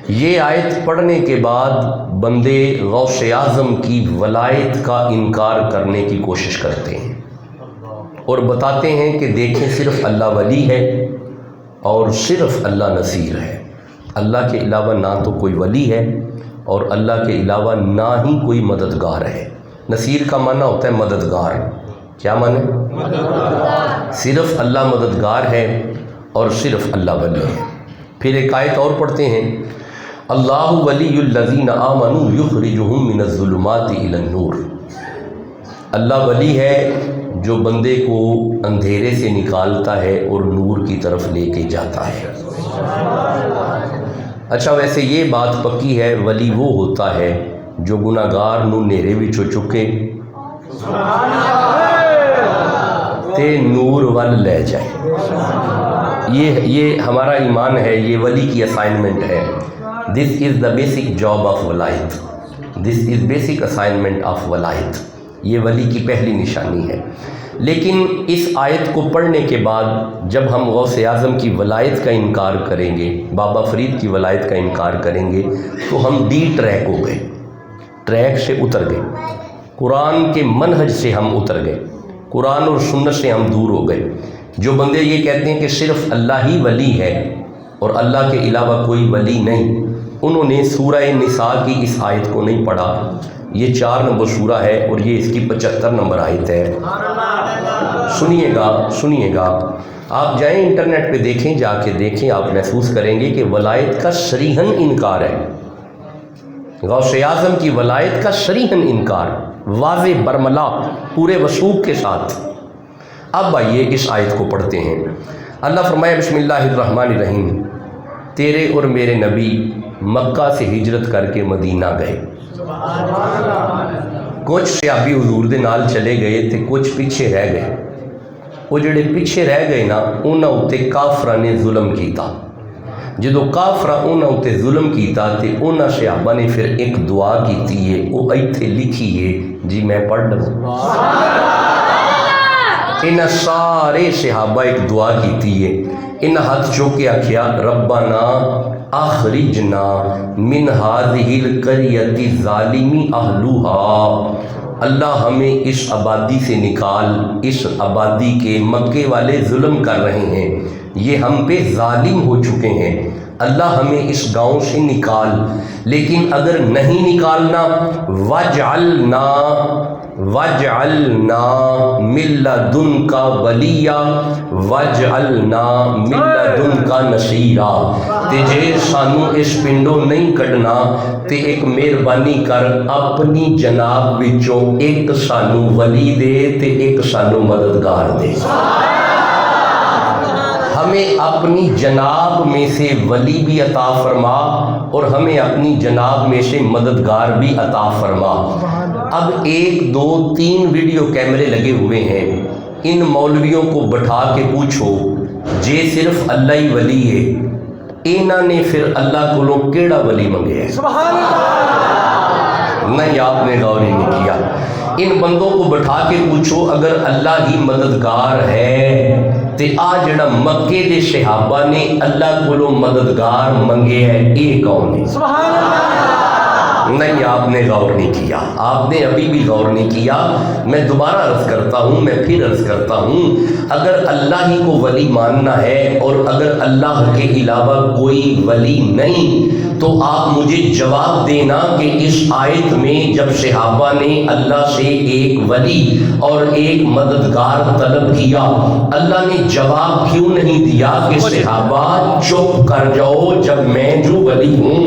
یہ آیت پڑھنے کے بعد بندے غوث اعظم کی ولایت کا انکار کرنے کی کوشش کرتے ہیں اور بتاتے ہیں کہ دیکھیں صرف اللہ ولی ہے اور صرف اللہ نصیر ہے، اللہ کے علاوہ نہ تو کوئی ولی ہے اور اللہ کے علاوہ نہ ہی کوئی مددگار ہے۔ نصیر کا معنی ہوتا ہے مددگار۔ کیا معنی؟ مددگار۔ صرف اللہ مددگار ہے اور صرف اللہ ولی ہے۔ پھر ایک آیت اور پڑھتے ہیں، اللہ ولی الذین آمنوا یخرجہم من الظلمات الی النور۔ اللہ ولی ہے جو بندے کو اندھیرے سے نکالتا ہے اور نور کی طرف لے کے جاتا ہے۔ اچھا، ویسے یہ بات پکی ہے ولی وہ ہوتا ہے جو گناہگار نو نیرے وچوں چکے تے نور ول لے جائے۔ یہ ہمارا ایمان ہے، یہ ولی کی اسائنمنٹ ہے۔ دس از دا بیسک جاب آف ولایت، دس از بیسک اسائنمنٹ آف ولایت۔ یہ ولی کی پہلی نشانی ہے۔ لیکن اس آیت کو پڑھنے کے بعد جب ہم غوث اعظم کی ولایت کا انکار کریں گے، بابا فرید کی ولایت کا انکار کریں گے، تو ہم ڈی ٹریک ہو گئے، ٹریک سے اتر گئے، قرآن کے منہج سے ہم اتر گئے، قرآن اور سنت سے ہم دور ہو گئے۔ جو بندے یہ کہتے ہیں کہ صرف اللہ ہی ولی ہے اور اللہ کے علاوہ کوئی ولی نہیں، انہوں نے سورہ نساء کی اس آیت کو نہیں پڑھا۔ یہ 4 نمبر سورہ ہے اور یہ اس کی 75 نمبر آیت ہے۔ سنیے گا، آپ جائیں انٹرنیٹ پہ دیکھیں، جا کے دیکھیں، آپ محسوس کریں گے کہ ولایت کا صریحاً انکار ہے۔ غوث اعظم کی ولایت کا صریحاً انکار، واضح برملا پورے وثوق کے ساتھ۔ اب آئیے اس آیت کو پڑھتے ہیں۔ اللہ فرمائے بسم اللہ الرحمن الرحیم، تیرے اور میرے نبی مکہ سے ہجرت کر کے مدینہ گئے۔ کچھ صحابی حضور دے نال چلے گئے تے کچھ پیچھے رہ گئے۔ وہ جڑے پیچھے رہ گئے نا، انہاں اُتے کافراں نے ظلم کیتا۔ جدو کافراں انہاں اُتے ظلم کیتا تے انہاں صحابہ نے پھر ایک دعا کیتی ہے، وہ ایتھے لکھی ہے جی، میں پڑھ لوں۔ انہاں سارے صحابہ ایک دعا کیتی ہے، انہاں ہاتھ چوک کے آکھیا ربنا اخرجنا من هذه القرية الظالم اهلها، اللہ ہمیں اس آبادی سے نکال، اس آبادی کے مکے والے ظلم کر رہے ہیں، یہ ہم پہ ظالم ہو چکے ہیں، اللہ ہمیں اس گاؤں سے نکال۔ لیکن اگر نہیں نکالنا، وَاجْعَلْنَا مِن لَّدُنْكَ وَلِيًّا وَاجْعَلْنَا مِن لَّدُنْكَ نَصِيرًا، تے جے سانو اس پنڈوں نہیں کڈنا تے ایک مہربانی کر اپنی جناب وچوں ایک سانو ولی دے تے ایک سانو مددگار دے۔ ہمیں اپنی جناب میں سے ولی بھی عطا فرما اور ہمیں اپنی جناب میں سے مددگار بھی عطا فرما۔ اب 1 2 3 ویڈیو کیمرے لگے ہوئے ہیں، ان مولویوں کو بٹھا کے پوچھو جے صرف اللہ ہی ولی ہے، انہاں نے پھر اللہ کو کیڑا ولی منگے ہے؟ نہیں، آپ نے غور ہی نہیں کیا۔ ان بندوں کو بٹھا کے پوچھو اگر اللہ ہی مددگار ہے تے آ جڑا مکے دے صحابہ نے اللہ کو مددگار منگے ہے، یہ کون ہے؟ نہیں، آپ نے غور نہیں کیا، آپ نے ابھی بھی غور نہیں کیا۔ میں دوبارہ عرض کرتا ہوں، میں پھر عرض کرتا ہوں، اگر اللہ ہی کو ولی ماننا ہے اور اگر اللہ کے علاوہ کوئی ولی نہیں تو آپ مجھے جواب دینا کہ اس آیت میں جب صحابہ نے اللہ سے ایک ولی اور ایک مددگار طلب کیا، اللہ نے جواب کیوں نہیں دیا کہ صحابہ چپ کر جاؤ، جب میں جو ولی ہوں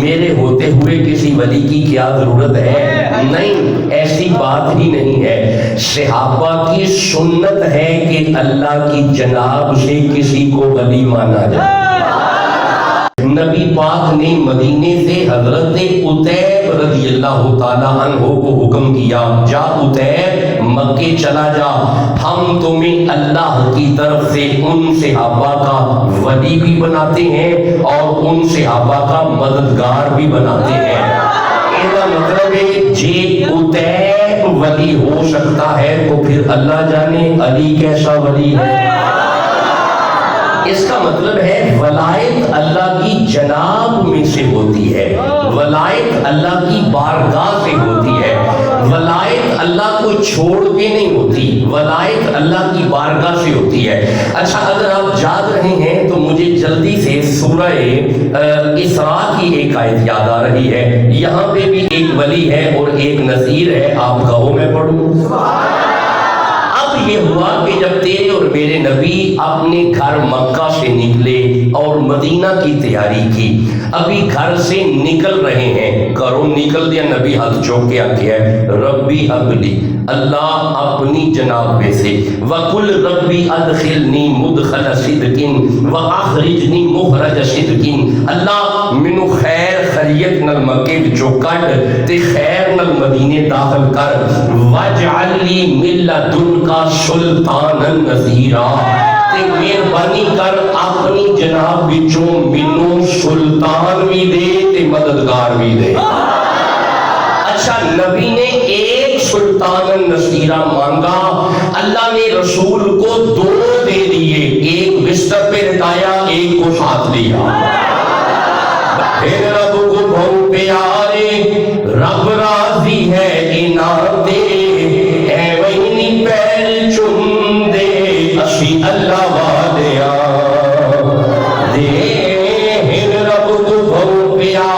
میرے ہوتے ہوئے کسی ولی کی کیا ضرورت ہے؟ نہیں، ایسی بات ہی نہیں ہے۔ صحابہ کی سنت ہے کہ اللہ کی جناب سے کسی کو ولی مانا جائے۔ نبی پاک نے مدینے سے حضرت عتیب رضی اللہ تعالیٰ عنہ کو حکم کیا، جا عتیب مکے چلا جا، ہم تمہیں اللہ کی طرف سے ان صحابہ کا ولی بھی بناتے ہیں اور ان صحابہ کا مددگار بھی بناتے ہیں۔ اس کا مطلب ہے جی عتیب ولی ہو سکتا ہے تو پھر اللہ جانے علی کیسا ولی ہے۔ اس کا مطلب ہے ولایت اللہ کی جناب میں سے ہوتی ہے، ولایت اللہ کی بارگاہ سے ہوتی ہے، ولایت اللہ کو چھوڑ کے نہیں ہوتی، ولایت اللہ کی بارگاہ سے ہوتی ہے۔ اچھا اگر آپ یاد رہے ہیں تو مجھے جلدی سے سورہ اسراء کی ایک آیت یاد آ رہی ہے، یہاں پہ بھی ایک ولی ہے اور ایک نذیر ہے، آپ کہو میں پڑھوں۔ اب یہ ہوا کہ جب تیرے اور میرے نبی اپنے گھر مکہ سے نکلے اور مدینہ کی تیاری کی، ابھی گھر سے نکل رہے ہیں، گھروں نکل دیا، نبی ہاتھ چوک کے کیا ہے، ربی حبلی، اللہ اپنی جناب میں سے، وَقُلْ رَبِّ أَدْخِلْنِي مُدْخَلَ صِدْقٍ وَأَخْرِجْنِي مُخْرَجَ صِدْقٍ، اللہ مینوں خیر خیریت نال مکے وچوں کڈ تے خیر نال مدینے داخل کر، وَاجْعَلْ لِي مِن لَّدُنْكَ سُلْطَانًا نَصِيرًا، تے مہربانی کر اپنی جناب وچوں مینوں سلطان بھی دے تے مددگار بھی دے۔ اچھا نبی نے ایک سلطان نصیرہ مانگا، اللہ نے رسول کو دو دے دیے، ایک بستر پہ لٹایا، ایک کو ساتھ لیا۔ پھر رب کو بہت پیارے، رب راضی ہے انعام دے، اے وینی پیر چم دے، اسی اللہ والیا دے، پھر رب کو بہت پیارے،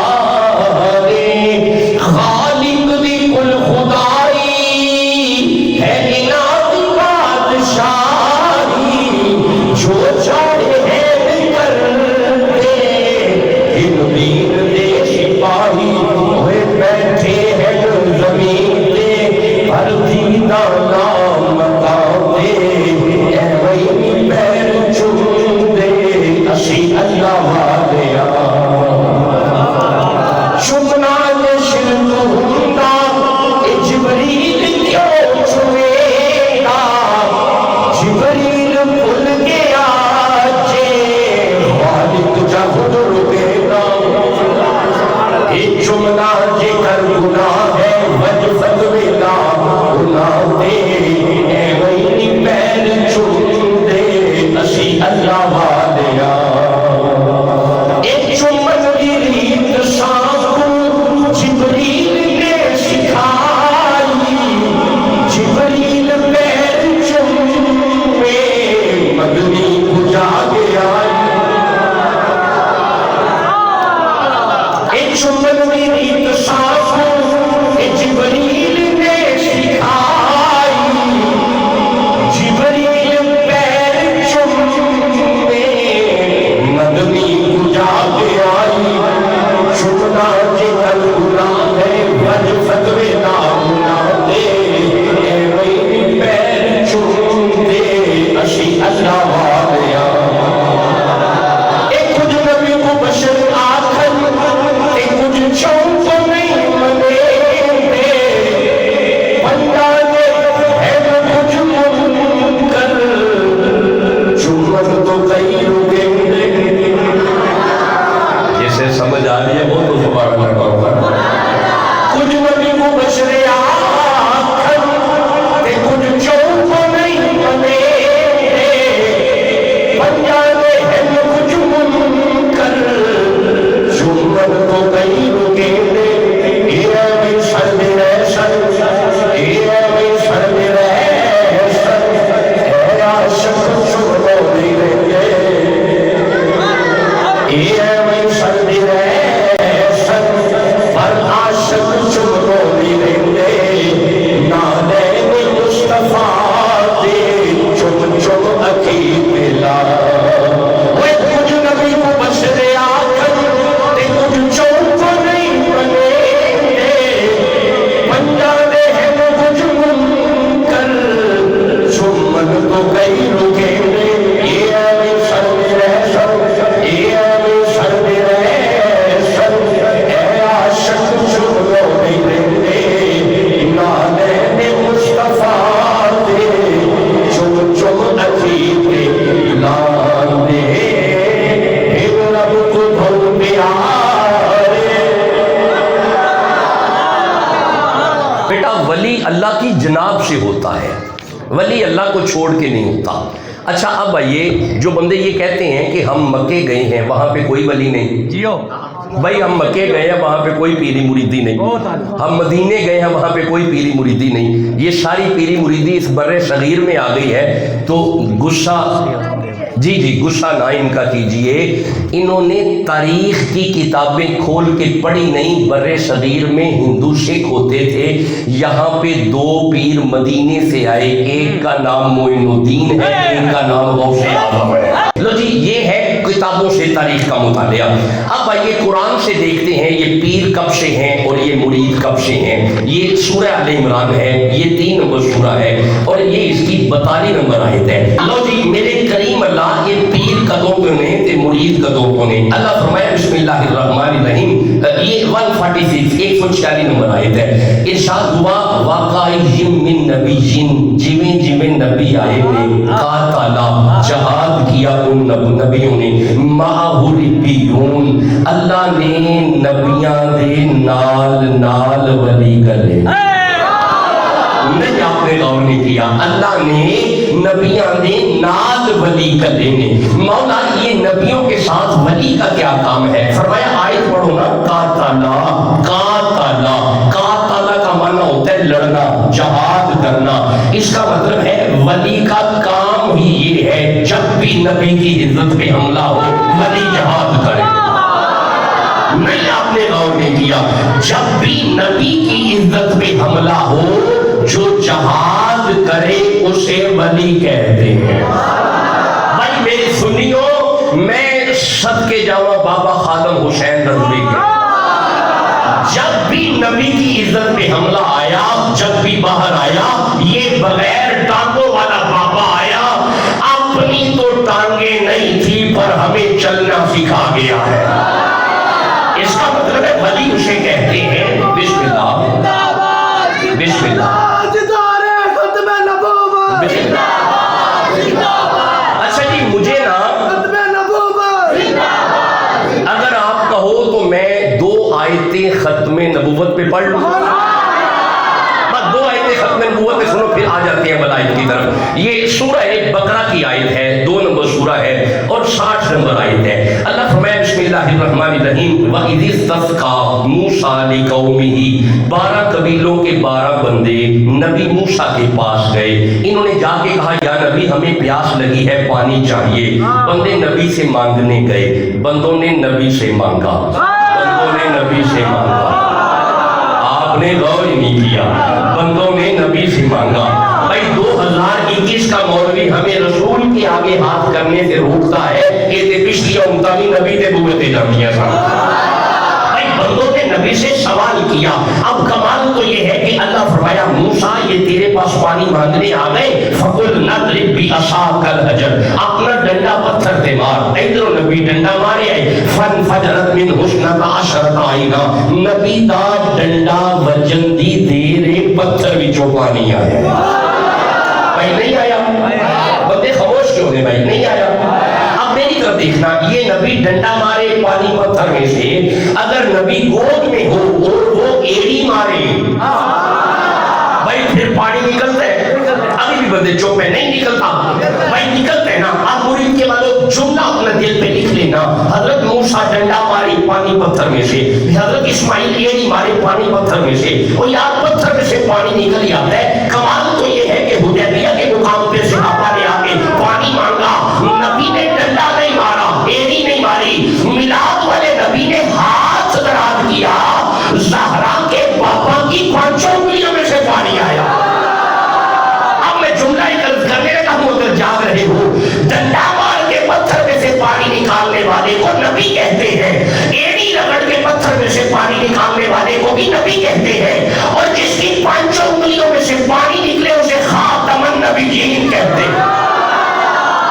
اللہ کی جناب سے ہوتا ہے، ولی اللہ کو چھوڑ کے نہیں ہوتا۔ اچھا اب آئیے، جو بندے یہ کہتے ہیں کہ ہم مکے گئے ہیں وہاں پہ کوئی ولی نہیں، جیو بھائی ہم مکے گئے ہیں وہاں پہ کوئی پیری مریدی نہیں، ہم مدینے گئے ہیں وہاں پہ کوئی پیری مریدی نہیں، یہ ساری پیری مریدی اس بر صغیر میں آ گئی ہے، تو غصہ جی غصہ نہ ان کا کیجئے، انہوں نے تاریخ کی کتابیں کھول کے پڑھی نہیں، بر صغیر میں ہندو سکھ ہوتے تھے، یہاں پہ دو پیر مدینے سے آئے، ایک کا نام معین الدین ہے، ایک کا نام غوث اعظم ہے۔ لو جی یہ ہے کتابوں سے تاریخ کا مطالعہ۔ اب آئیے قرآن سے دیکھتے ہیں یہ پیر کب سے ہیں اور یہ مرید کب سے ہیں۔ یہ سورہ آل عمران ہے، یہ 3 نمبر سورہ ہے اور یہ اس کی 42 نمبر آیت ہے۔ لو جی میرے کریم اللہ یہ پیر کدوں پہ نے تے مرید کدوں پہ نے۔ اللہ فرمایا بسم اللہ الرحمن الرحیم، یہ 146 146 نمبر آیت ہے۔ ارشاد ہوا واقعی من نبی جویں جویں نبی آئے نے قاتلا جہاد کیا ان نبیوں نے، معہ ربیون اللہ نے نبیاں دے نال نال ولی کرے۔ نہیں آپ نے غور نہیں کیا، اللہ نے نبیاں دے نال ولی کرے نے۔ مولا یہ نبیوں کے ساتھ ولی کا کیا کام ہے؟ فرمایا آیت پڑھو نا، قاتلا قاتلا قاتلا کا معنی ہوتا ہے لڑنا، جہاد کرنا۔ اس کا مطلب ہے ولی کا کام ہی یہ ہے جب بھی نبی کی عزت پہ حملہ ہو ولی جہاد کرے۔ نہیں آپ نے غور نہیں کیا، جب بھی نبی کی عزت پہ حملہ ہو جو جہاد کرے اسے ولی کہتے ہیں۔ بھائی میری سنیو، میں صدقے جاؤں بابا خادم حسین رضوی کے، جب بھی نبی کی عزت پہ حملہ آیا، جب بھی باہر آیا، یہ بغیر ٹانگوں والا بابا آیا، اپنی تو ٹانگیں نہیں تھی پر ہمیں چلنا سکھا گیا ہے۔ اس کا مطلب ہے ولی اسے کہتے ہیں۔ بسم اللہ بسم اللہ بسم اللہ۔ اچھا جی مجھے نا اگر آپ کہو تو میں 2 آیتیں ختم نبوت پہ پڑھ لوں، بس 2 آیتیں ختم نبوت پہ سنو پھر آ جاتے ہیں ملائک کی طرف۔ یہ سورہ بقرہ کی آیت ہے، 2 نمبر سورہ ہے اور 60 نمبر آیت ہے۔ اللہ فرمایا بسم اللہ الرحمن الرحیم، وَإِذِ اسْتَسْقَىٰ مُوسَىٰ لِقَوْمِهِ 12 قبیلوں کے 12 بندے نبی موسیٰ کے پاس گئے، انہوں نے جا کے کہا یا نبی ہمیں پیاس لگی ہے، پانی چاہیے۔ بندے نبی سے مانگنے گئے، بندوں نے نبی سے مانگا، بندوں نے نبی سے مانگا، آپ نے غور ہی نہیں کیا، بندوں نے نبی سے مانگا۔ بھائی 2021 کا مولوی ہمیں رسول کے آگے ہاتھ کرنے سے روکتا ہے کہ تے پچھلی امتہ بھی نبی تے بوتے جانتی ہیں۔ بھائی بندوں نے نبی سے سوال کیا۔ اب کمال تو یہ ہے کہ اللہ فرمایا موسیٰ یہ تیرے پاس پانی مانگنے آ گئے، فَقُلْ نَضْرِبْ بِعَصَاكَ الْحَجَرَ اپنا ڈنڈا پتھر دے مار۔ ادھر نبی ڈنڈا مارے آئے، فَانْفَجَرَتْ مِنْ حُسْنَتَ عَشْرَةَ عَيْنًا نبی دا ڈنڈا وجن دی دیر پتھر وچوں پانی آیا۔ بھائی نہیں آیا، بندے خاموش کیوں ہیں بھائی؟ نہیں آیا۔ اب میری طرف دیکھنا، یہ نبی ڈنڈا مارے پانی پتھر میں سے، اگر نبی گود میں ہو اور وہ ایڑی مارے بھائی پھر پانی نکلتا ہے؟ ابھی بھی بندے چوپ ہے، نہیں نکلتا بھائی، نکلتا ہے نا۔ اب مرید کے بعد جملہ اپنا دل پہ لکھ لینا، حضرت موسیٰ ڈنڈا ماری پانی پتھر میں سے، حضرت اسماعیل ایڑی مارے پانی پتھر میں سے، اور یار پتھر میں سے پانی نکل جاتا ہے۔ کمال تو یہ ہے کہ حدیبیہ کے مقام پہ صحابہ نے آ کے پانی مانگا، نبی نے ڈنڈا نہیں مارا، ایڑی نہیں ماری، میلاد والے نبی نے ہاتھ دراز کیا، زہرا کے پاپا کی 5 انگلیوں میں سے پانی آیا۔ اب میں جملہ ایک عرض کرنے لگا ہوں، اگر جاگ رہے ہو، ڈنڈا مار کے پتھر میں سے پانی نکالنے والے کو نبی کہتے ہیں، ایڑی رگڑ کے پتھر میں سے پانی نکالنے والے کو بھی نبی کہتے ہیں، اور جس کی 5 انگلیوں میں سے پانی نکلے اسے خاتم النبیین کہتے ہیں۔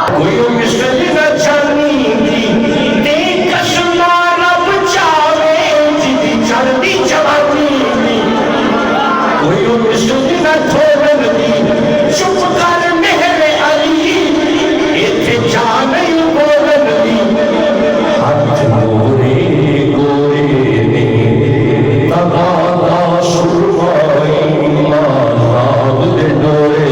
کوئی مسٹر نہ چلنی تھی دیکھ کشنا رب چاہے جدی چلتی چوانی، کوئی مسٹر نہ تھوڑن دی چپ کر مہر علی ایتھے جا نہیں بولن دی، ہاتھ گورے گورے نے تغادا سرمائی ماں راب دے ڈورے،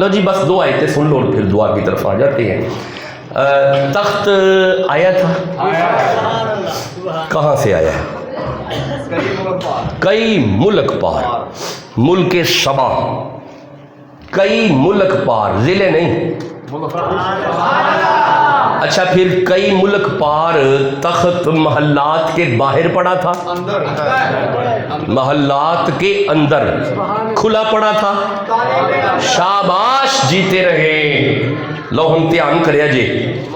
لو جی بس 2 آیتیں سن لو اور پھر دعا کی طرف آ جاتے ہیں. تخت آیا تھا، کہاں سے آیا ہے؟ کئی ملک پار، ملک سبا، کئی ملک پار، ضلع نہیں. اچھا پھر کئی ملک پار تخت محلات کے باہر پڑا تھا، محلات کے اندر کھلا پڑا تھا. شاباش جیتے رہے. لو ہم دھیان کریا جی.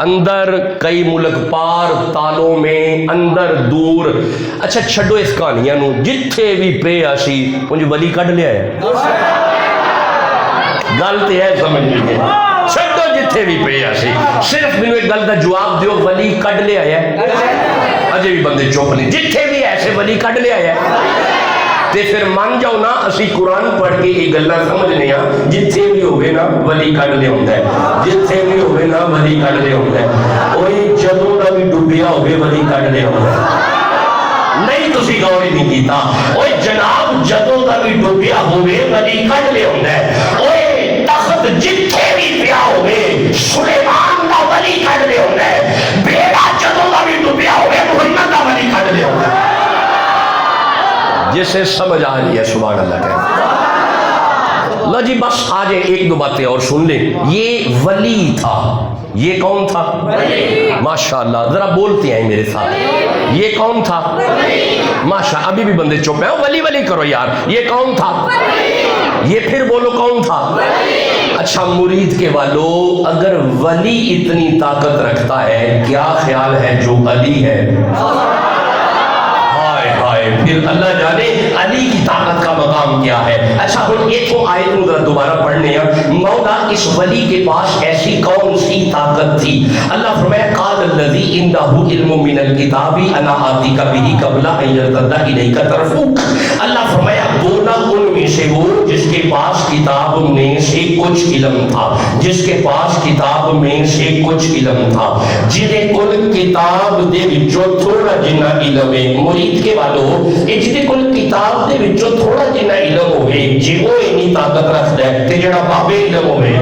اندر کئی ملک پار، تالوں میں، اندر دور. اچھا چھڈو اس کہانیاں نو، جتھے بھی پے آسی مجھے ولی کڈ لیا ہے. گل تے ہے سمجھ لیجیے، چھڈو جتھے بھی پے آسی. صرف مینوں ایک گل دا جواب دیو، ولی کڈ لیا ہے. اجے بھی بندے چپ نہیں، جتھے بھی ایسے ولی کڈ لیا ہے. تے پھر مان جاؤ نا اسی قرآن پڑھ کے یہ گلاں سمجھنے ہاں. جتھے بھی ہوئے نا ولی کڈ لیا ہوندا ہے، جتھے بھی ہوئے نا ولی کڈ لیا ہوندا ہے. اوہی جدوں دا بھی ڈوبیا ہوئے ولی کڈ لیا ہوندا ہے. نہیں تسی غور ہی نہیں کیتا. اوے جناب جدوں دا بھی ڈوبیا ہوئے ولی کڈ لیا ہوندا ہے. اوے تخت جتھے بھی پیا ہوئے سلیمان دا ولی کڈ لیا ہوندا ہے. بیڑا جدوں دا بھی ڈوبیا ہوئے محمد دا ولی کڈ لیا ہوندا ہے. جسے سمجھ آ رہی ہے سبحان اللہ کہہ. لو جی بس آج ایک دو باتیں اور سن لیں. یہ ولی تھا. یہ کون تھا؟ ماشاءاللہ ذرا بولتے ہیں میرے ساتھ. یہ کون تھا؟ ماشاء. ابھی بھی بندے چپ ہیں. ولی ولی کرو یار. یہ کون تھا؟ یہ پھر بولو کون تھا؟ اچھا مرید کے والو، اگر ولی اتنی طاقت رکھتا ہے کیا خیال ہے جو علی ہے؟ پھر اللہ جانے علی کی طاقت کا مقام کیا ہے. اچھا ہن ایک تو آیت ذرا دوبارہ پڑھنے ہیں. مولا اس ولی کے پاس ایسی کون سی طاقت تھی؟ اللہ فرمایا قال الذی عنده علم من الکتاب انا آتیک به قبل ان یرتد الیک طرفک. اللہ فرمایا بولا ان میں سے وہ جس کے پاس کتاب میں سے کچھ علم تھا، جس کے پاس کتاب میں سے کچھ علم تھا، جنہیں کل کتاب دے وچوں تھوڑا جنا علم ہے. مرید کے والو جی کل کتاب دے وچوں تھوڑا جنا علم ہوئے جی وہ اینی طاقت رکھتا ہے کہ جڑا بابے علم ہوئے.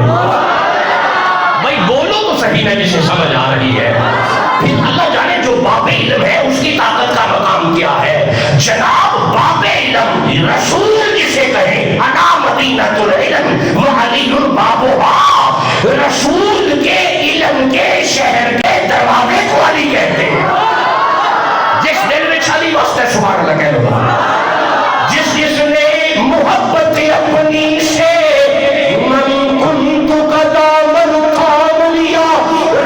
بھائی بولو تو صحیح نہ جسے سمجھ آ رہی ہے. پھر اللہ جانے جو بابے علم ہے اس کی طاقت کا مقام کیا ہے. جناب بابے علم رسول جسے کہیں انا مدینۃ العلم وعلی بابها. رسول کے علم کے شہر کے دروازے کو علی کہتے ہیں. جس دل میں علی وسط ہے سبحان اللہ کہہ لو. جس نے محبت اپنی سے من کنت قدامن کام لیا،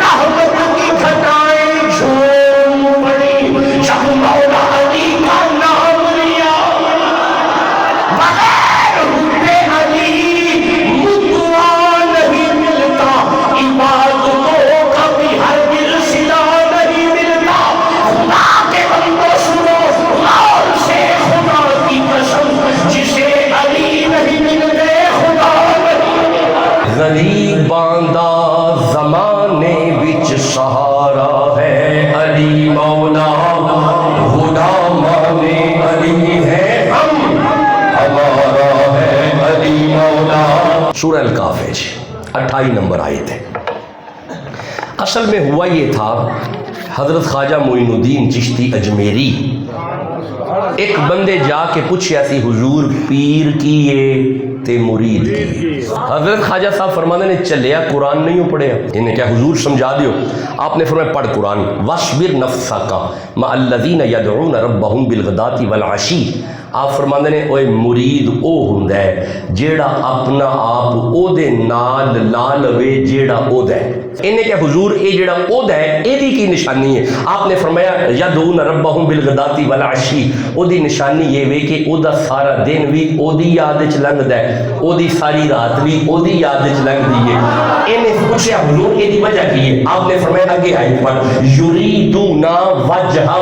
رحمت کی گھٹائیں جھوم پڑی جب مولا علی کا نام لیا. بغیر حب علی مدعا نہیں ملتا، عباد کو کبھی ہر دل صدا نہیں ملتا. خدا کے بندوں سنو غور سے خدا کی قسم، جسے علی نہیں ملتے خدا نہیں. غریب باندھا زمانے وچ سہارا ہے علی مولا، غلامان علی ہے ہم، ہمارا ہے علی مولا. سورہ الکاف ہے 28 نمبر آیت ہے. اصل میں ہوا یہ تھا، حضرت خواجہ معین الدین چشتی اجمیری ایک بندے جا کے پوچھیا سی حضور پیر کیے تے مرید کی. حضرت خواجہ صاحب فرمانے نے چلیا قرآن نہیں پڑھیا. انہیں کیا حضور سمجھا دیو. آپ نے فرمایا پڑھ قرآن. وَاصْبِرْ نَفْسَكَ مَعَ الَّذِينَ يَدْعُونَ رَبَّهُمْ بِالْغَدَاةِ وَالْعَشِيِّ. آپ فرماندے نے اوے مرید او ہوندا ہے جیڑا اپنا آپ او دے نال لا لوے جیڑا او دا ہے. انہیں کیا حضور اے جیڑا او دا ہے اے دی کی نشانی ہے؟ آپ نے فرمایا یدعون ربہم بالغداۃ والعشی. او دی نشانی یہ وے کہ او دا سارا دن بھی او دی یاد وچ لنگدا ہے، او دی ساری رات بھی او دی یاد وچ لنگدی ہے. انہیں پوچھا حضور اے دی وجہ کی ہے؟ آپ نے فرمایا اگے آئی پر یریدون وجہہ.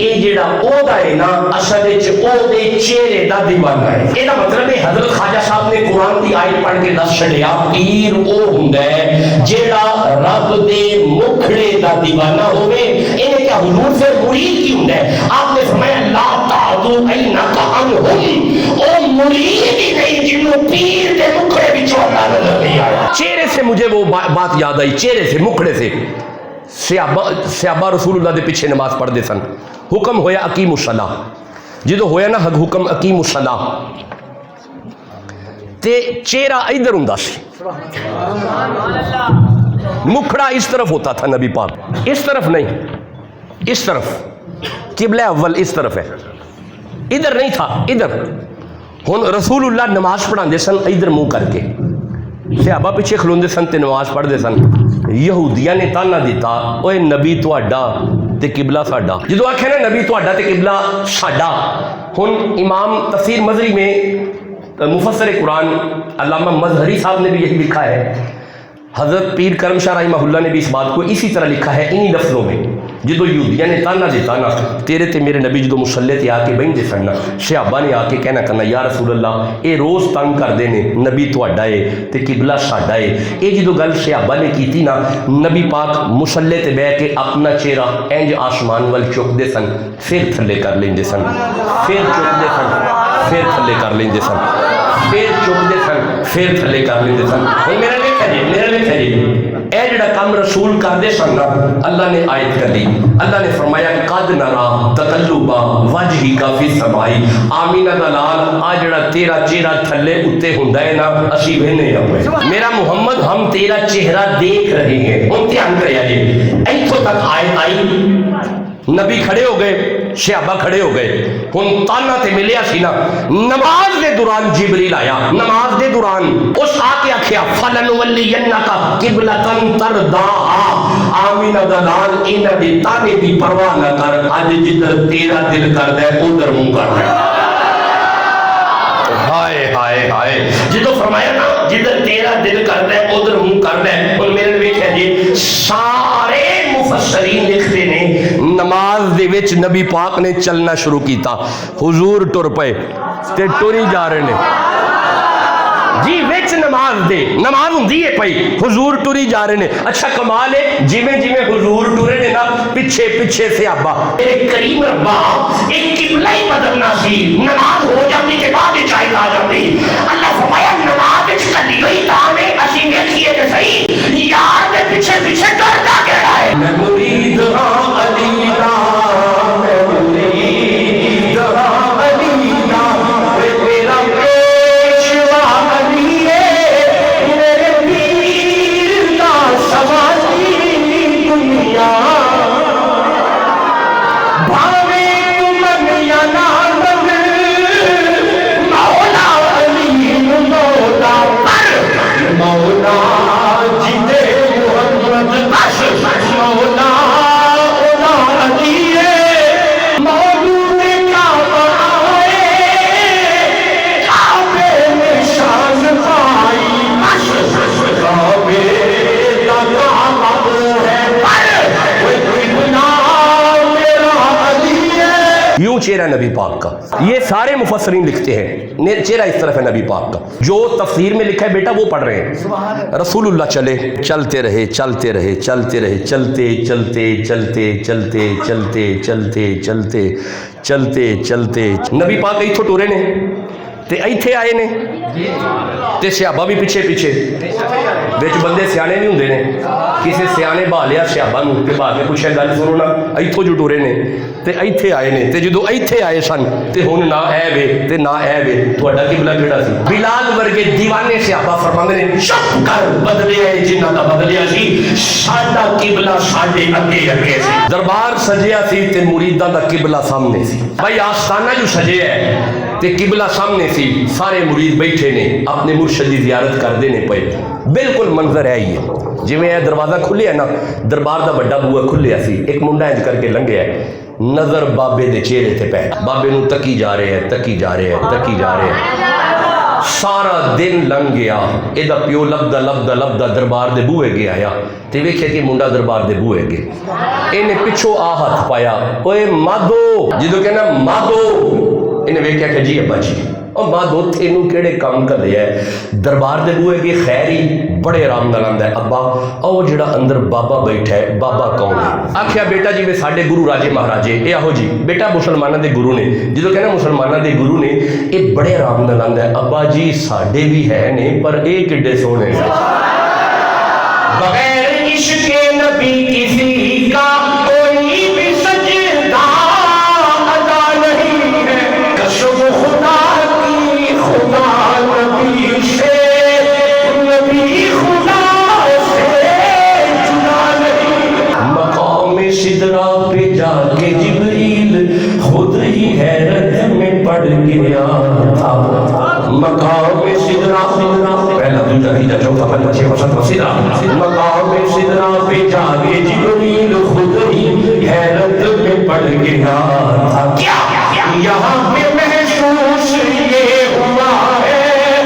اے جیڑا او دا ہے نا اصل وچ او دے چہرے دا دیوانہ ہے. اے دا مطلب ہے حضرت خواجہ صاحب نے قرآن دی آیت پڑھ کے دس چھڑیا پیر او ہوندا ہے جیڑا رب دے مکھڑے دا دیوانہ ہوئے. انہیں کیا حضور سے مرید کی ہوندا ہے؟ آپ نے فرمایا لا تعدو فادو اینک عنہم، او مرید ہی نہیں جنہوں پیر دے مکھڑے بچوں اللہ نظر نہیں آیا۔ چہرے سے مجھے وہ بات یاد آئی، چہرے سے، مکھڑے سے۔ صحابہ رسول اللہ دے پیچھے نماز پڑھ دے سن، حکم ہویا اقیم الصلاۃ، جدو ہویا نا حکم اقیم الصلاۃ تے چہرہ ادھر ہوندا سی، مکھڑا اس طرف ہوتا تھا نبی پاک، اس طرف نہیں، اس طرف، قبلہ اول اس طرف ہے، ادھر نہیں تھا، ادھر۔ ہن رسول اللہ نماز پڑھاندے سن ادھر منہ کر کے، صحابہ پیچھے کھلوندے سن تے نماز پڑھدے سن۔ یہودیاں نے تانا دیتا، اوے نبی تہاڈا تے قبلہ ساڈا، جدو آکھے نا نبی تہاڈا تے قبلہ ساڈا۔ ہن امام تفسیر مظہری میں مفسر قرآن علامہ مظہری صاحب نے بھی یہی لکھا ہے، حضرت پیر کرم شاہ رحمہ اللہ نے بھی اس بات کو اسی طرح لکھا ہے انہی لفظوں میں، جدو یہودیاں نے تانا دیتا نا تیرے تے میرے نبی جدو مصلی تے آ کے بہن دے سن، صحابہ نے آ کے کہنا کرنا یا رسول اللہ اے روز تنگ کر دے نے، نبی تہاڈا ہے تے قبلہ ساڈا ہے۔ اے جدو گل صحابہ نے کیتی نا، نبی پاک مصلی تے بیٹھ کے اپنا چہرہ انج آسمان ول چک دے سن، پھر تھلے کر لیندے سن، پھر چک دے سن، پھر تھلے کر لیندے سن، پھر چک دے سن، پھر تھلے کر لیندے سن۔ میرا دیکھا جی، میرا دیکھا جی، اے جڑا کام رسول کر دے سن نا، اللہ نے آیت کر دی، اللہ نے فرمایا قد نرا تقلب وجہک فی السماء، آمینہ دا لال آ جڑا تیرا چہرہ تھلے اتے ہوندا ہے نا، اسی وینے ہوئے میرا محمد ہم تیرا چہرہ دیکھ رہے ہیں۔ ہن دھیان کریا جی، ایتھوں تک آیت آئی، نبی کھڑے ہو گئے، صحابہ کھڑے ہو گئے، ہن تانا تے ملیا سی نا، نماز دے دوران جبریل آیا، نماز دے دوران اس آ کے آکھیا فلنولینک قبلۃ ترضاھا، آمینہ دا لال انہاں دے تانے دی پرواہ نہ کر، اج جدھر تیرا دل کردا ہے ادھر منہ کر رہا ہے۔ ہائے ہائے ہائے، جدو فرمایا نا جدھر تیرا دل کردا ہے ادھر منہ کرنا ہے۔ ہن میرے ویکھیا جی، سارے مفسرین لکھتے نے نماز دے وچ نبی پاک نے چلنا شروع کیتا، حضور ٹر پئے تے ٹری جا رہے نے جی، وچ نماز دے، نماز ہوندی ہے پئی، حضور ٹری جا رہے نے۔ اچھا کمال ہے، جویں جویں حضور ٹرے نے نا، پیچھے پیچھے صحابہ، میرے کریم ربا ایک قبلہ ہی بدلنا سی، نماز ہو جاتی کے بعد چاہے آ جاتی، اللہ فرمایا نماز وچ کلی ہوئی تانے اسی ویکھیے تے صحیح، یار دے پیچھے پیچھے ڈردا کیڑا ہے؟ میں مرید ہاں علی دا، میں مرید ہاں علی دا، میرا پیشوا علی ہے، میرے پیر دا سوالی دنیا، بھاوے من یا نہ من، مولا علی مولا پر، مولا جدے محمد بش، مولا اولا علی مولود کعبہ آئے، کعبے میں شان پائی، کعبے کا کعبہ ہے پر، کوئی گناہ میرا علی ہے۔ یوں چہرہ نبی پاک کا، یہ سارے مفسرین لکھتے ہیں چہرہ اس طرف ہے نبی پاک کا، جو تفسیر میں لکھا ہے بیٹا وہ پڑھ رہے ہیں۔ رسول اللہ چلے، چلتے رہے، چلتے رہے، چلتے رہے، چلتے چلتے چلتے چلتے چلتے چلتے چلتے چلتے چلتے نبی پاک ایتھوں ٹورے نے تے ایتھے آئے نے تے صحابہ بھی پیچھے پیچھے، وچ بندے سیانے بھی ہوندے نے، کسے سیانے بھا لیا صحابہ نوں تے بھا کے پوچھیا گل سنو نا، ایتھوں جو ٹورے نے تے ایتھے آئے نے، تے جدوں ایتھے آئے سن تے ہن نہ اے وے تے نہ اے وے، تہاڈا قبلہ کیڑا سی؟ بلال ورگے دیوانے صحابہ فرماندے نے چپ کر، بدلیا ہے جنہاں دا بدلیا سی، ساڈا قبلہ ساڈے اگے اگے سی، دربار سجیا سی تے مریداں دا قبلہ سامنے سی، بھائی آستانہ جو سجیا ہے تے قبلہ سامنے سی، سارے مرید بیٹھے نے اپنے مرشد دی زیارت کر دینے پے، بالکل منظر ہے یہ جویں اے دروازہ کھلیا نا، دربار دا بڑا بوہا کھلیا سی، ایک منڈا انج کر کے لنگیا ہے، نظر بابے دے چہرے تے پے، بابے نوں تکی جا رہے ہیں، تکی جا رہے ہیں، تکی جا رہے ہیں، سارا دن لنگ گیا، اے دا پیو لبدا لبدا لبدا دربار دے بوہے گیا آیا تے ویکھیا کہ منڈا دربار دے بوہے گئے، اینے پچھو آ ہاتھ پایا، اوے مادو، جدوں کہنا مادو، انہیں ویکھیا کہ جی ابا جی، اور بعد اتنے نو کہڑے کام کرے ہے دربار دے بوئے کہ خیر ہی بڑے آرام نال آندا ہے ابا او جڑا اندر بابا بیٹھا ہے بابا کون ہے آکھیا بیٹا جی ساڈے گرو راجے مہاراجے اے آہو جی بیٹا مسلمانوں دے گرو نے جدوں کہنا مسلمانوں دے گرو نے اے بڑے آرام نال آندا ہے ابا جی ساڈے بھی ہے نے پر اے کڈے سونے ہیں بغیر عشق نبی کسی کا کوئی بھی سجدہ ادا نہیں ہے قسم خدا کی خدا نبی سے نبی خدا سے جدا نہیں مقام سدرا پہ جا کے جبریل خود ہی حیرت میں پڑ گیا تھا مقام سدرا پہلا دوسرا تیسرا چوتھا پنجواں چھٹواں ساتواں سدرا مقام سدرا پہ جا کے جبریل خود ہی حیرت میں پڑ گیا تھا کیا یہاں پہ محسوس یہ ہوا ہے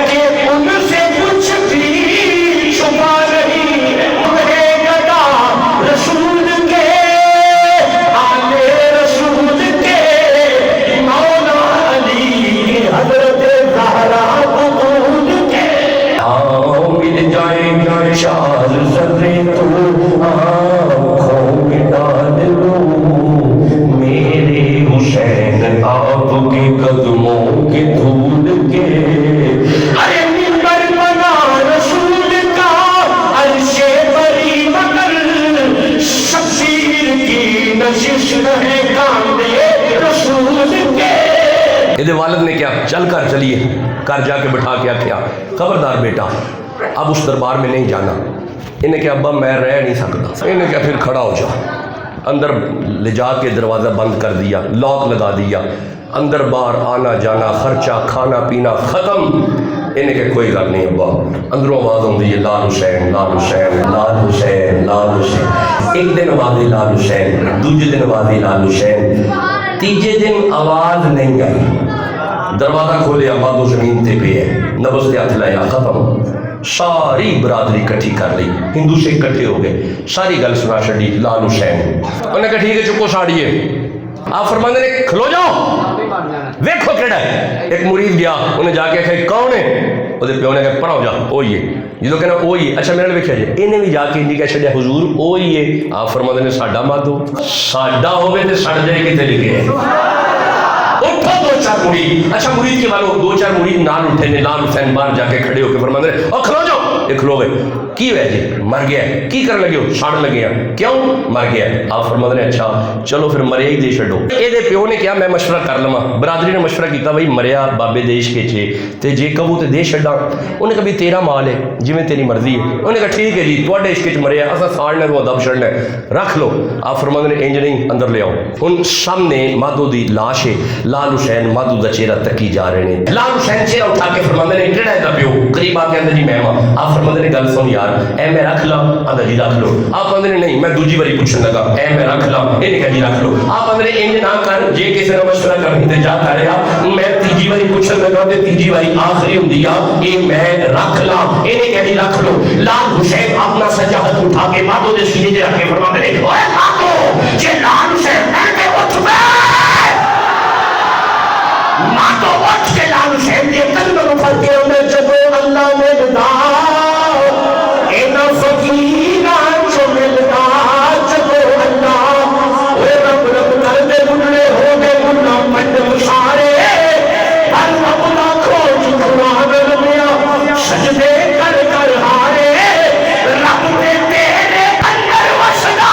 کہ ان سے کچھ بھی چھپا نہیں ہے گدا رسول کے آلے رسول کے مولا علی کی حضرت زہرا بطول کے مل جائیں چار ذرے تو آنکھوں میں ڈال لوں میرے حسین آپ کے قدموں کے دھول کے ارے منبر بنا رسول کا عرش بری مگر شبیر کی نشست ہے کاندھے رسول کے یہ والد نے کیا چل کر چلیے گھر جا کے بٹھا کے کیا خبردار بیٹا اب اس دربار میں نہیں جانا انہیں کہا ابا میں رہ نہیں سکتا انہیں کہا پھر کھڑا ہو جا اندر لے جا کے دروازہ بند کر دیا لاک لگا دیا اندر باہر آنا جانا خرچہ کھانا پینا ختم انہیں کہا کوئی گل نہیں ابا اندروں آواز ہوندی ہے لال حسین لال حسین لال حسین لال حسین ایک دن آواز لال حسین دوسرے دن آواز لال حسین تیجے دن آواز نہیں آئی دروازہ کھولیا مادو زمین تے پہ ہے نبض تے ہاتھ لایا ختم ساری برادری کٹھی کر لی ہندو سے کٹھے ہو گئے ساری گل سنا چھڑی لال حسین انہوں نے کہا ٹھیک ہے چکو ساڑیے آپ فرماندے نے کھلو جاؤ ویکھو کیڑا ہے ایک مرید گیا انہیں جا کے کہا کون ہے وہ پیو نے کہا پڑھاؤ جا اوئی ہے جدو کہنا اوئی ہے اچھا میرے ویکھیا جی انہیں بھی جا کے انہیں کہا چھڑیا حضور اوئی ہے آپ فرماندے نے ساڈا مادو ساڈا ہوئے تے سڑ جائے کتے لکھے ہیں اٹھو دو چار مرید اچھا مرید کے والوں دو چار مرید نال اٹھے نے لال حسین باہر جا کے کھڑے ہو کے فرماندے نے او کھلو جاؤ یہ کھلو گئے کی ہوئے جی مر گیا ہے کی کرنے لگے ہو ساڑ لگے ہیں کیوں مر گیا ہے آپ فرماندے نے اچھا چلو پھر مریا ہی دے چھڈو اے دے پیو نے کیا میں مشورہ کر لواں برادری نے مشورہ کیتا بھائی مریا بابے دیش کے چھے تے جے کہو تے دے چھڈاں انہیں کہا بھی تیرا مال ہے جویں تیری مرضی ہے انہیں کہا ٹھیک ہے جی تواڈے عشق وچ مریا اساں ساڑنے کو دب چھڑنا ہے رکھ لو آپ فرماندے نے انج نہیں اندر لے آؤ ہن سامنے مادو دی لاش ہے لال حسین مادو دا چہرہ تکی جا رہے ہیں لال حسین چہرہ اٹھا کے فرماندے نے کیڑا ہے دا پیو قریب آ کے اندر جی میں آپ فرماندے نے گل سن یار اے میں رکھ لا اندر جی رکھ لو آپ فرماندے نے نہیں میں دوجی باری پوچھن لگا اے میں رکھ لا انہیں کہا جی رکھ لو آپ فرماندے نے انج نہ کر جے کسی نے مشورہ کرنی تے جا کر رہا میں تیجی باری پوچھن لگا تے تیجی باری آخری ہوندی آ اے میں رکھ لا انہیں کہا جی رکھ لو لال حسین اپنا سجا ہاتھ اٹھا کے مادو دے سینے تے رکھ کے فرماندے نے اوے مادو جے لال حسین میں اٹھ ماتو اٹھ کے لال حسین کے قلب مفر کے اندر جب اللہ نے بدا اینا فقیرہ جو ملنا جب اللہ اے رب رب کردے گنرے ہو گے گنہ پنڈ مشارے ہر رب نہ کھوج قرآن رمیا سجدے کر کر ہارے رب نے تیرے اندر وسنا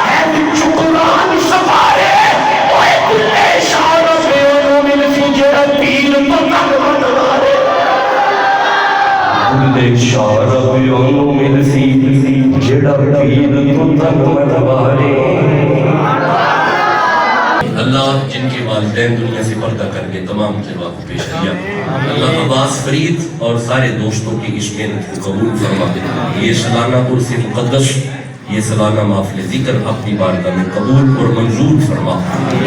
ہے بچ قرآن سفارے اوے کلے شارہ پہ انہوں مل سی جڑا تیر تو تک مدوارے کلے شارہ پہ انہوں مل سی جڑا تیر تو تک مدوارے اللہ جن کے والدین دنیا سے پردہ کر کے تمام جواب کو پیش کیا اللہ عباس فرید اور سارے دوستوں کی اس محنت کو قبول فرما دے یہ سالانہ عرس مقدس یہ سالانہ محفل ذکر اپنی بارگاہ میں قبول اور منظور فرما۔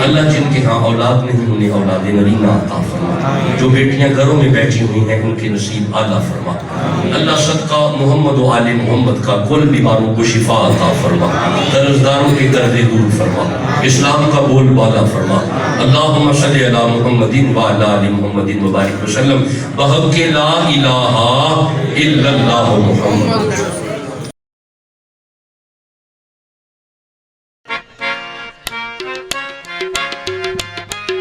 اللہ جن کے ہاں اولاد نہیں انہیں اولاد نرینہ عطا فرما، جو بیٹیاں گھروں میں بیٹھی ہوئی ہیں ان کے نصیب اعلیٰ فرما۔ اللہ صدقہ محمد و آل محمد کا کل بیماروں کو شفا عطا فرما، قرضداروں کے قرضے دور فرما، اسلام کا بول بالا فرما۔ اللہم صلی علی محمد وعلی آل محمد وبارک وسلم بحق لا الہ الا اللہ محمد۔